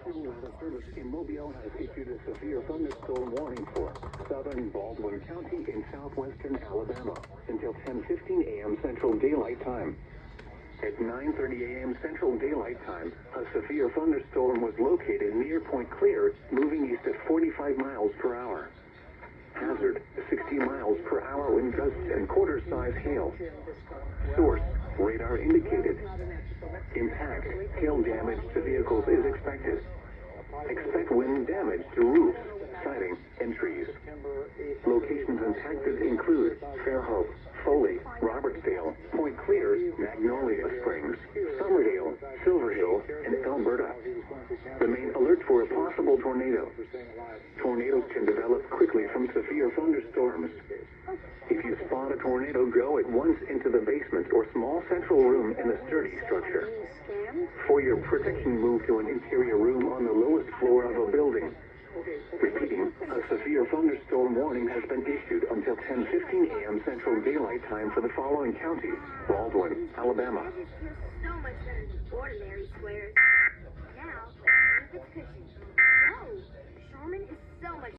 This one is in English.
National Weather Service in Mobile has issued a severe thunderstorm warning for southern Baldwin County in southwestern Alabama until 10:15 a.m. Central Daylight Time. At 9:30 a.m. Central Daylight Time, a severe thunderstorm was located near Point Clear, moving east at 45 miles per hour. Hazard, 60 miles per hour wind gusts and quarter-size hail. Source, radar indicated. Impact, hail damage to vehicles is expected. Expect wind damage to roofs, siding, and trees. Locations impacted include Fairhope, Foley, Robertsdale, Point Clear, Magnolia Springs, Summerdale, Silver Hill, and Alberta. The main alert for a possible tornado. Tornadoes can develop quickly from severe thunderstorms. If you spot a tornado, go at once into the basement or small central room in a sturdy structure. For your protection, move to an interior room on the lowest floor of a building. Repeating, a severe thunderstorm warning has been issued until 10:15 a.m. Central Daylight Time for the following counties: Baldwin, Alabama. It feels so much better than ordinary sweaters. Now, it's cushion. Whoa, Charmin is so much